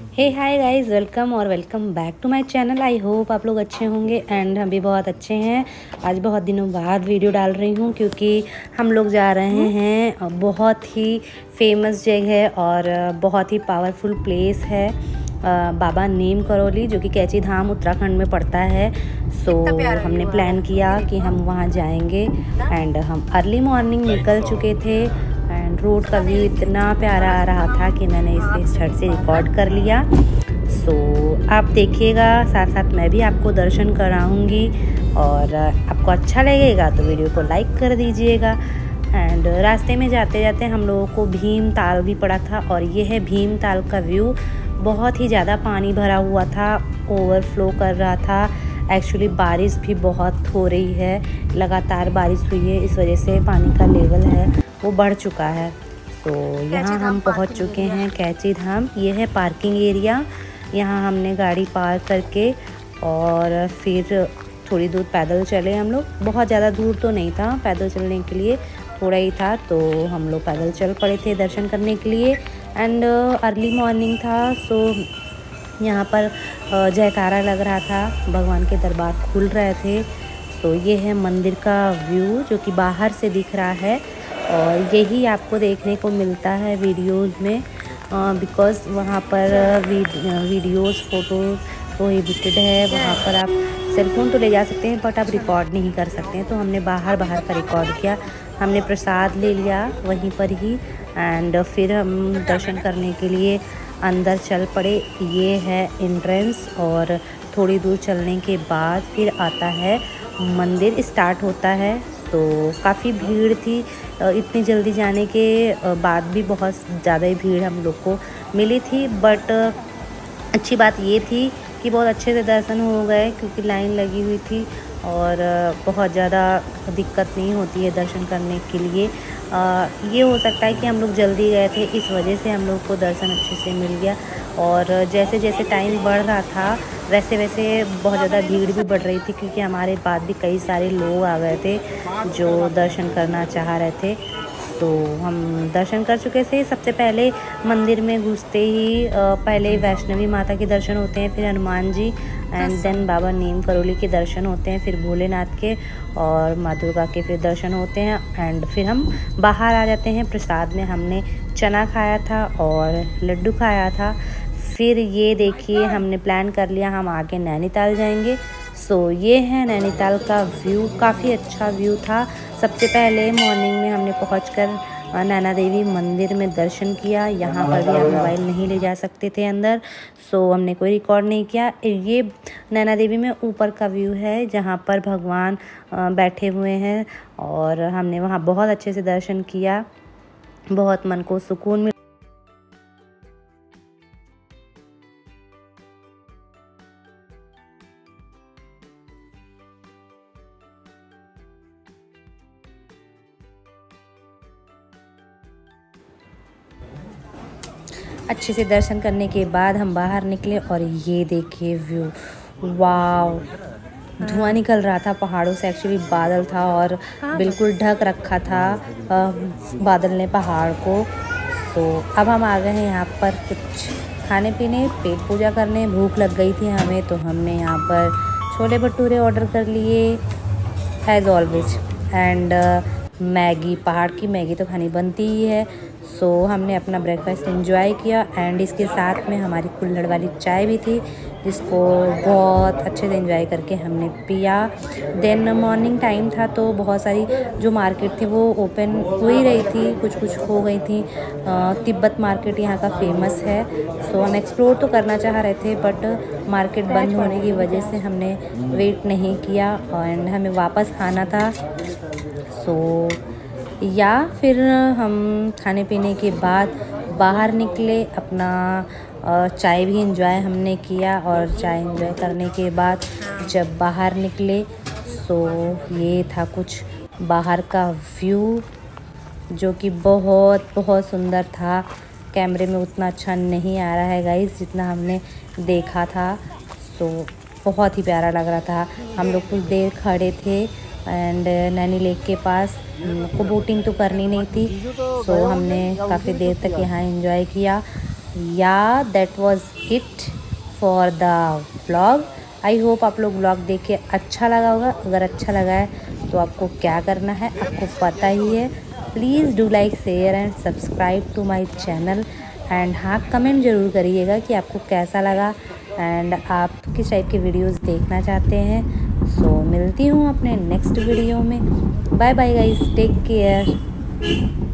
Hey hi guys, welcome back to my channel. I hope आप लोग अच्छे होंगे एंड हम भी बहुत अच्छे हैं। आज बहुत दिनों बाद वीडियो डाल रही हूँ क्योंकि हम लोग जा रहे हैं बहुत ही फेमस जगह और बहुत ही पावरफुल प्लेस है, बाबा नीम करौली, जो कि कैची धाम उत्तराखंड में पड़ता है। सो हमने प्लान किया कि हम वहाँ जाएंगे एंड हम अर्ली मॉर्निंग निकल चुके थे एंड रोड का व्यू इतना प्यारा आ रहा था कि मैंने इसे झट से रिकॉर्ड कर लिया। सो आप देखिएगा, साथ साथ मैं भी आपको दर्शन कराऊंगी और आपको अच्छा लगेगा तो वीडियो को लाइक कर दीजिएगा। एंड रास्ते में जाते जाते हम लोगों को भीम ताल भी पड़ा था और ये है भीम ताल का व्यू। बहुत ही ज़्यादा पानी भरा हुआ था, ओवरफ्लो कर रहा था। एक्चुअली बारिश भी बहुत हो रही है, लगातार बारिश हुई है, इस वजह से पानी का लेवल है वो बढ़ चुका है। तो यहाँ हम पहुँच चुके हैं कैची धाम। ये है पार्किंग एरिया। यहाँ हमने गाड़ी पार्क करके और फिर थोड़ी दूर पैदल चले हम लोग। बहुत ज़्यादा दूर तो नहीं था, पैदल चलने के लिए थोड़ा ही था, तो हम लोग पैदल चल पड़े थे दर्शन करने के लिए। एंड अर्ली मॉर्निंग था, सो यहाँ पर जयकारा लग रहा था, भगवान के दरबार खुल रहे थे। तो ये है मंदिर का व्यू जो कि बाहर से दिख रहा है और यही आपको देखने को मिलता है वीडियोस में, बिकॉज़ वहाँ पर वीडियोस फ़ोटो प्रोहिबिटेड है। वहाँ पर आप सेलफ़ोन तो ले जा सकते हैं बट आप रिकॉर्ड नहीं कर सकते हैं। तो हमने बाहर का रिकॉर्ड किया। हमने प्रसाद ले लिया वहीं पर ही एंड फिर हम दर्शन करने के लिए अंदर चल पड़े। ये है एंट्रेंस और थोड़ी दूर चलने के बाद फिर आता है मंदिर, स्टार्ट होता है। तो काफ़ी भीड़ थी, इतनी जल्दी जाने के बाद भी बहुत ज़्यादा ही भीड़ हम लोग को मिली थी। बट अच्छी बात ये थी कि बहुत अच्छे से दर्शन हो गए क्योंकि लाइन लगी हुई थी और बहुत ज़्यादा दिक्कत नहीं होती है दर्शन करने के लिए। ये हो सकता है कि हम लोग जल्दी गए थे, इस वजह से हम लोग को दर्शन अच्छे से मिल गया। और जैसे जैसे टाइम बढ़ रहा था वैसे वैसे बहुत ज़्यादा भीड़ भी बढ़ रही थी क्योंकि हमारे बाद भी कई सारे लोग आ गए थे जो दर्शन करना चाह रहे थे। तो हम दर्शन कर चुके थे। सबसे पहले मंदिर में घुसते ही पहले वैष्णवी माता के दर्शन होते हैं, फिर हनुमान जी एंड देन बाबा नीम करौली के दर्शन होते हैं, फिर भोलेनाथ के और माँ दुर्गा के फिर दर्शन होते हैं एंड फिर हम बाहर आ जाते हैं। प्रसाद में हमने चना खाया था और लड्डू खाया था। फिर ये देखिए, हमने प्लान कर लिया हम आगे नैनीताल जाएंगे। सो ये है नैनीताल का व्यू, काफ़ी अच्छा व्यू था। सबसे पहले मॉर्निंग में हमने पहुंचकर नैना देवी मंदिर में दर्शन किया। यहाँ पर भी आप मोबाइल नहीं ले जा सकते थे अंदर, सो हमने कोई रिकॉर्ड नहीं किया। ये नैना देवी में ऊपर का व्यू है जहाँ पर भगवान बैठे हुए हैं और हमने वहाँ बहुत अच्छे से दर्शन किया, बहुत मन को सुकून मिला। अच्छे से दर्शन करने के बाद हम बाहर निकले और ये देखिए व्यू, वाव! धुआं निकल रहा था पहाड़ों से। एक्चुअली बादल था और बिल्कुल ढक रखा था बादल ने पहाड़ को। तो अब हम आ गए हैं यहाँ पर कुछ खाने पीने, पेट पूजा करने। भूख लग गई थी हमें तो हमने यहाँ पर छोले भटूरे ऑर्डर कर लिए एज ऑलवेज एंड मैगी। पहाड़ की मैगी तो खानी बनती ही है। सो हमने अपना ब्रेकफास्ट एंजॉय किया एंड इसके साथ में हमारी कुल्हड़ वाली चाय भी थी जिसको बहुत अच्छे से एंजॉय करके हमने पिया। देन मॉर्निंग टाइम था तो बहुत सारी जो मार्केट थी वो ओपन हो ही रही थी, कुछ कुछ हो गई थी। तिब्बत मार्केट यहाँ का फेमस है, सो हम एक्सप्लोर तो करना चाह रहे थे बट मार्केट बंद होने की वजह से हमने वेट नहीं किया एंड हमें वापस आना था। सो या फिर हम खाने पीने के बाद बाहर निकले, अपना चाय भी एंजॉय हमने किया और चाय एंजॉय करने के बाद जब बाहर निकले सो ये था कुछ बाहर का व्यू जो कि बहुत बहुत सुंदर था। कैमरे में उतना अच्छा नहीं आ रहा है गाइस जितना हमने देखा था। सो बहुत ही प्यारा लग रहा था। हम लोग कुछ देर खड़े थे एंड नैनी लेक के पास। को बोटिंग तो करनी नहीं थी, सो हमने काफ़ी देर तक यहाँ एंजॉय किया या that was it for the vlog. I hope आप लोग व्लॉग देख के अच्छा लगा होगा। अगर अच्छा लगा है तो आपको क्या करना है आपको पता ही है। Please do like share and subscribe to my channel. And हाँ, कमेंट ज़रूर करिएगा कि आपको कैसा लगा एंड आप किस टाइप के वीडियोस देखना चाहते हैं। सो मिलती हूँ अपने नेक्स्ट वीडियो में। Bye bye guys, take care.